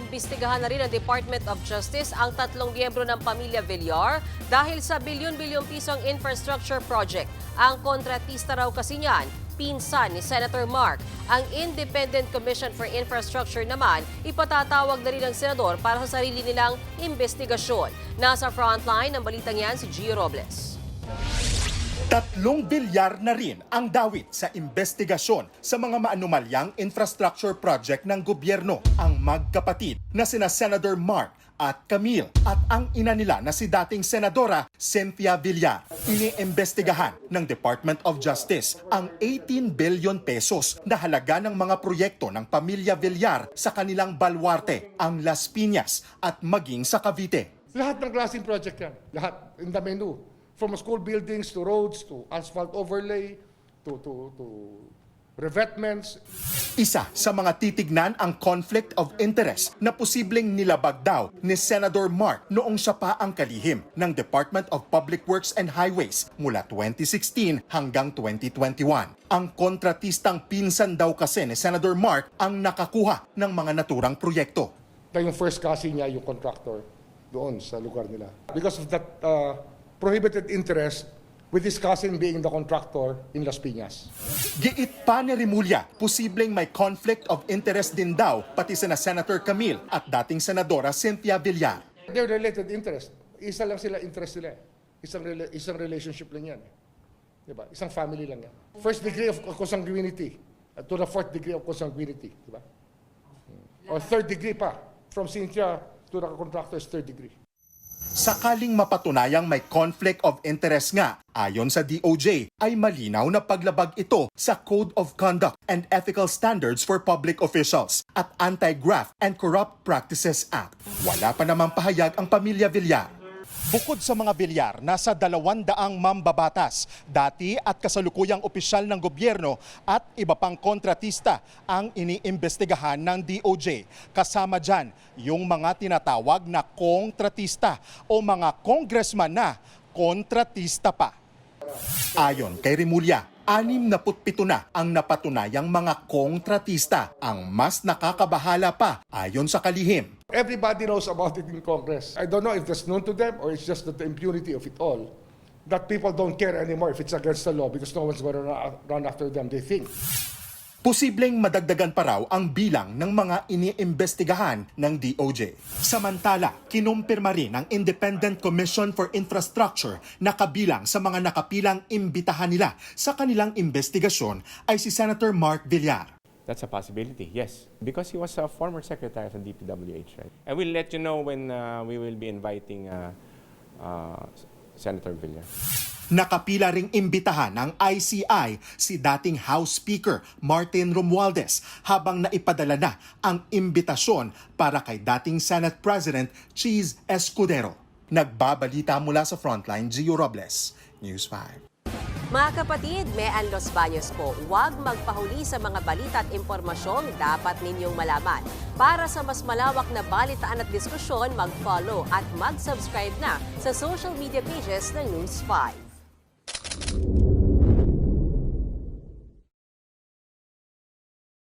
iniimbestigahan na rin ng Department of Justice ang 3 miyembro ng pamilya Villar dahil sa bilyon-bilyong pisong infrastructure project. Ang kontratista raw kasi niyan, pinsan ni Senator Mark. Ang Independent Commission for Infrastructure naman, ipatatawag na rin ng senador para sa sarili nilang investigasyon. Nasa frontline ng balitang yan si Gio Robles. 3 bilyar na rin ang dawit sa investigasyon sa mga maanumalyang infrastructure project ng gobyerno. Ang magkapatid na sina Senator Mark at Camille at ang ina nila na si dating Senadora Cynthia Villar. Iniimbestigahan ng Department of Justice ang 18 billion pesos na halaga ng mga proyekto ng pamilya Villar sa kanilang baluarte, ang Las Piñas at maging sa Cavite. Lahat ng klaseng project yan. Lahat in the menu. From school buildings to roads to asphalt overlay to revetments. Isa sa mga titignan ang conflict of interest na posibleng nilabag daw ni Senator Mark noong siya pa ang kalihim ng Department of Public Works and Highways mula 2016 hanggang 2021. Ang kontratistang pinsan daw kasi ni Senator Mark ang nakakuha ng mga naturang proyekto. Yung first cousin niya, yung contractor, doon sa lugar nila. Because of that prohibited interest, with his cousin being the contractor in Las Piñas. Giit pa ni Remulla, posibleng may conflict of interest din daw pati sina Senator Camille at dating Senadora Cynthia Villar. They're related interest. Isa lang sila interest nila. Isang relationship lang yan. Diba? Isang family lang yan. First degree of consanguinity to the fourth degree of consanguinity. Diba? Or third degree pa. From Cynthia to the contractor is third degree. Sakaling mapatunayang may conflict of interest nga, ayon sa DOJ, ay malinaw na paglabag ito sa Code of Conduct and Ethical Standards for Public Officials at Anti-Graft and Corrupt Practices Act. Wala pa namang pahayag ang pamilya Villar. Bukod sa mga Villar, nasa 200 mambabatas, dati at kasalukuyang opisyal ng gobyerno at iba pang kontratista ang iniimbestigahan ng DOJ. Kasama dyan yung mga tinatawag na kontratista o mga congressman na kontratista pa. Ayon kay Remulla, 67 na ang napatunayang mga kontratista. Ang mas nakakabahala pa ayon sa kalihim. Everybody knows about it in Congress. I don't know if that's known to them or it's just the impunity of it all. That people don't care anymore if it's against the law because no one's going to run after them, they think. Posibleng madagdagan pa raw ang bilang ng mga iniimbestigahan ng DOJ. Samantala, kinumpirma rin ng Independent Commission for Infrastructure na kabilang sa mga nakapilang imbitahan nila sa kanilang investigasyon ay si Senator Mark Villar. That's a possibility, yes. Because he was a former secretary of the DPWH, right? And we'll let you know when we will be inviting Senator Villar. Nakapila ring imbitahan ng ICI si dating House Speaker Martin Romualdez habang naipadala na ang imbitasyon para kay dating Senate President Cheese Escudero. Nagbabalita mula sa Frontline, Gio Robles, News 5. Mga kapatid, Mean Los Baños po, huwag magpahuli sa mga balita at impormasyong dapat ninyong malaman. Para sa mas malawak na balitaan at diskusyon, mag-follow at mag-subscribe na sa social media pages ng News 5.